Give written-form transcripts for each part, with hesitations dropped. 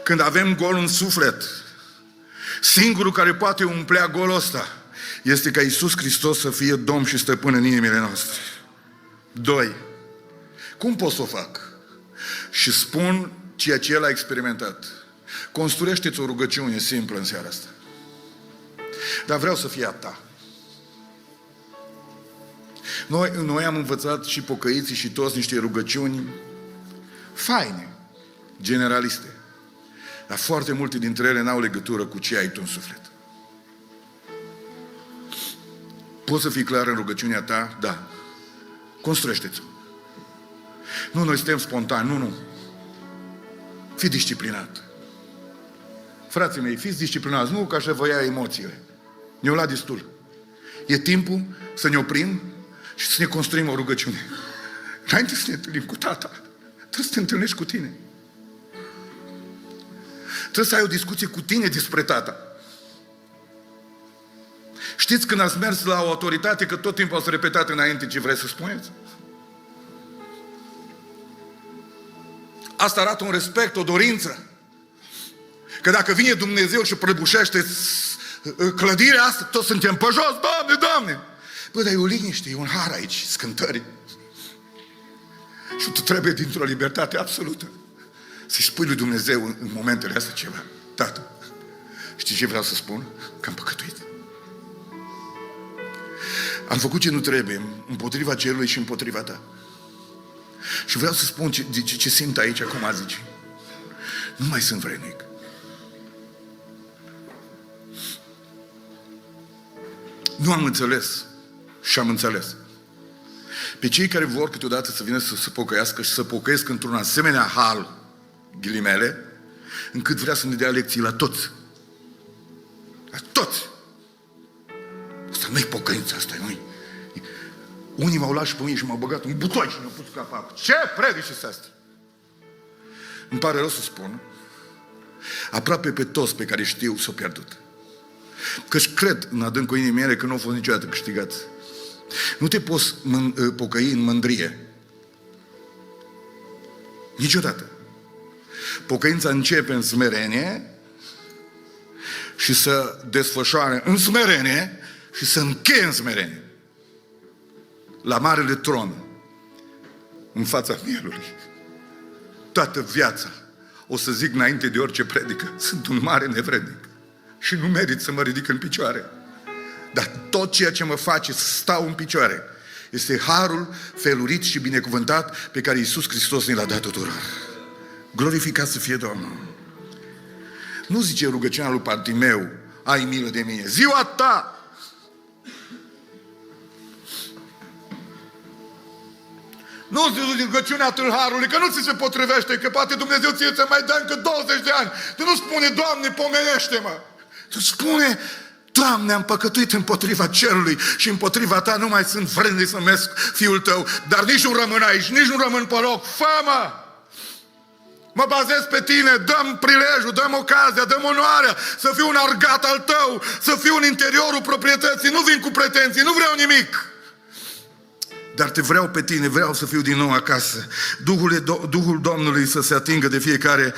când avem gol în suflet, singurul care poate umplea golul ăsta este ca Iisus Hristos să fie Domn și Stăpân în inimile noastre. 2. Cum pot să o fac? Și spun ceea ce El a experimentat. Construiește-ți o rugăciune simplă în seara asta. Dar vreau să fie a ta. Noi am învățat și pocăiții și toți niște rugăciuni faine, generaliste. Dar foarte multe dintre ele n-au legătură cu ce ai tu în suflet. Poți să fii clar în rugăciunea ta? Da. Construiește-ți-o. Nu, noi suntem spontani. Nu. Fii disciplinat. Frații mei, fiți disciplinați. Nu ca să vă ia emoțiile. Ne-o la destul. E timpul să ne oprim și să ne construim o rugăciune. Înainte să ne întâlnim cu tata, trebuie să te întâlnești cu tine. Trebuie să ai o discuție cu tine despre tata. Știți când ați mers la o autoritate că tot timpul ați repetat înainte ce vreți să spuneți? Asta arată un respect, o dorință. Că dacă vine Dumnezeu și prăbușește clădirea asta, toți suntem pe jos, Doamne, Doamne! Bă, dar e o liniște, e un har aici, scântări. Și tu trebuie dintr-o libertate absolută să-i spui lui Dumnezeu în momentele astea ceva. Tată, știi ce vreau să spun? Că am păcătuit. Am făcut ce nu trebuie, împotriva cerului și împotriva ta. Și vreau să spun ce simt aici acum, zice. Nu mai sunt vrednic. Nu am înțeles și am înțeles. Pe cei care vor câteodată să vină să se pocăiască și să pocăiesc într-un asemenea hal, ghilimele, încât vrea să ne dea lecții la toți. La toți! Asta nu-i pocăință, asta nu-i. Unii m-au luat și pe mine și m-au băgat un butoi și mi-au pus capacul. Ce predici este asta? Îmi pare rău să spun, aproape pe toți pe care știu s-au pierdut. Căci cred în adâncul inimii mele că nu au fost niciodată câștigați. Nu te poți pocăi în mândrie. Niciodată. Pocăința începe în smerenie și să desfășoare în smerenie și să încheie în smerenie. La marele tron, în fața mielului. Toată viața, o să zic înainte de orice predică, sunt un mare nevrednic și nu merit să mă ridic în picioare. Dar tot ceea ce mă face să stau în picioare este harul felurit și binecuvântat pe care Iisus Hristos ne l-a dat tuturor. Glorificat să fie Domnul. Nu zice rugăciunea lui Bartimeu, ai milă de mine, ziua ta! Nu zice rugăciunea tâlharului, că nu ți se potrivește, că poate Dumnezeu ție ți mai dă încă 20 de ani. Tu nu spune, Doamne, pomenește-mă! Tu spune, Doamne, am păcătuit împotriva cerului și împotriva ta nu mai sunt vrednic să mesc fiul tău, dar nici nu rămân aici, nici nu rămân pe loc. Fă-mă! Mă bazez pe tine, dăm prilejul, dăm ocazia, dăm onoarea să fiu un argat al tău, să fiu în interiorul proprietății, nu vin cu pretenții, nu vreau nimic. Dar te vreau pe tine, vreau să fiu din nou acasă. Duhul Domnului să se atingă de fiecare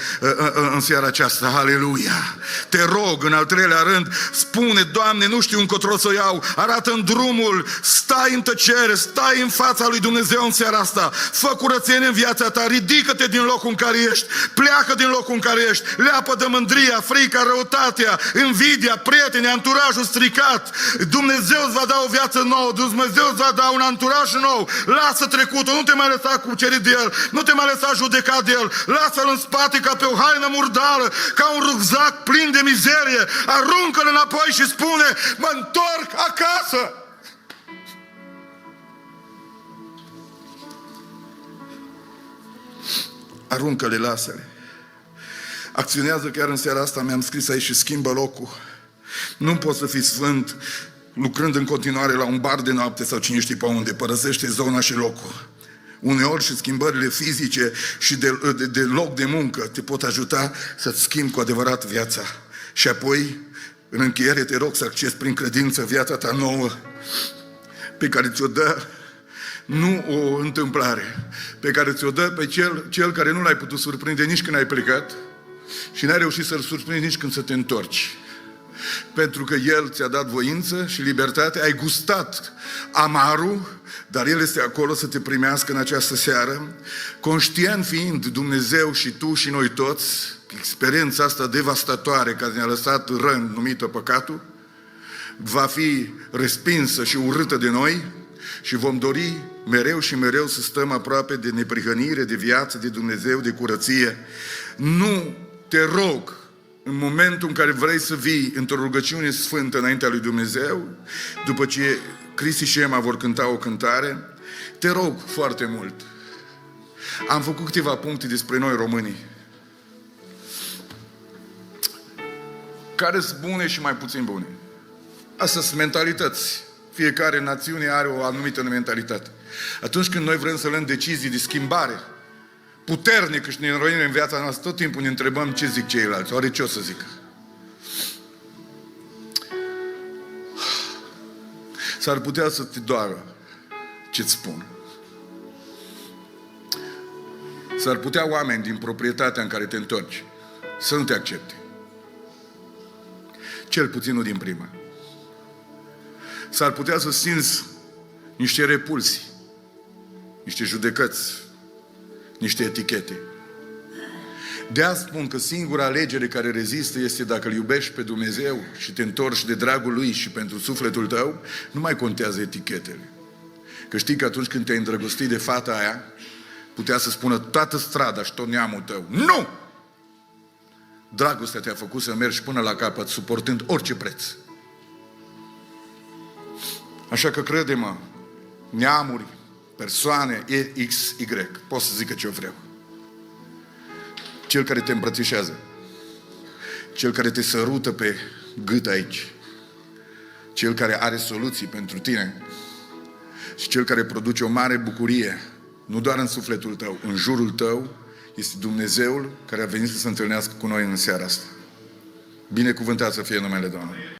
în seara aceasta. Aleluia! Te rog, în al treilea rând, spune, Doamne, nu știu încotro să o iau, arată-mi drumul, stai în tăcere, stai în fața lui Dumnezeu în seara asta, fă curățenie în viața ta, ridică-te din locul în care ești, pleacă din locul în care ești, leapă de mândria, frica, răutatea, invidia, prieteni, anturajul stricat. Dumnezeu îți va da o viață nouă, Dumnezeu îți va da un anturaj nou. Lasă trecutul, nu te mai lăsa cucerit de el, nu te mai lăsa judecat de el, lasă-l în spate ca pe o haină murdară, ca un rucsac plin de mizerie, aruncă-l înapoi și spune, mă întorc acasă. Aruncă-le, lasă-le. Acționează chiar în seara asta, mi-am scris aici și schimbă locul. Nu poți să fii sfânt lucrând în continuare la un bar de noapte sau cine știe pe unde, părăsește zona și locul. Uneori și schimbările fizice și de loc de muncă te pot ajuta să-ți schimbi cu adevărat viața. Și apoi, în încheiere, te rog să accesi prin credință viața ta nouă, pe care ți-o dă nu o întâmplare, pe care ți-o dă pe cel care nu l-ai putut surprinde nici când ai plecat, Și n-ai reușit să-L surprinzi nici când să te întorci. Pentru că El ți-a dat voință și libertate, ai gustat amarul, dar El este acolo să te primească în această seară, conștient fiind Dumnezeu și tu și noi toți, experiența asta devastatoare care ne-a lăsat răni numită păcatul, va fi respinsă și urâtă de noi și vom dori mereu și mereu să stăm aproape de neprihănire, de viață, de Dumnezeu, de curăție. Nu te rog, în momentul în care vrei să vii într-o rugăciune sfântă înaintea lui Dumnezeu, după ce Cristi și Emma vor cânta o cântare, te rog foarte mult. Am făcut câteva puncte despre noi românii, care sunt bune și mai puțin bune. Astea sunt mentalități. Fiecare națiune are o anumită mentalitate. Atunci când noi vrem să luăm decizii de schimbare puternică și ne înroim în viața noastră, tot timpul ne întrebăm ce zic ceilalți. Oare ce o să zic? S-ar putea să te doară ce-ți spun. S-ar putea oameni din proprietatea în care te întorci să nu te accepte. Cel puțin nu din prima. S-ar putea să simți niște repulsii, niște judecăți, niște etichete. De-aia spun că singura alegere care rezistă este dacă îl iubești pe Dumnezeu și te întorci de dragul Lui și pentru sufletul tău, nu mai contează etichetele. Că știi că atunci când te-ai îndrăgostit de fata aia, putea să spună toată strada și tot neamul tău. Nu! Dragostea te-a făcut să mergi până la capăt, suportând orice preț. Așa că crede-mă, neamuri, persoane, X, Y, pot să zică ce eu vreau. Cel care te îmbrățișează, cel care te sărută pe gât aici, cel care are soluții pentru tine și cel care produce o mare bucurie, nu doar în sufletul tău, în jurul tău, este Dumnezeul care a venit să se întâlnească cu noi în seara asta. Binecuvântat să fie numele Domnului.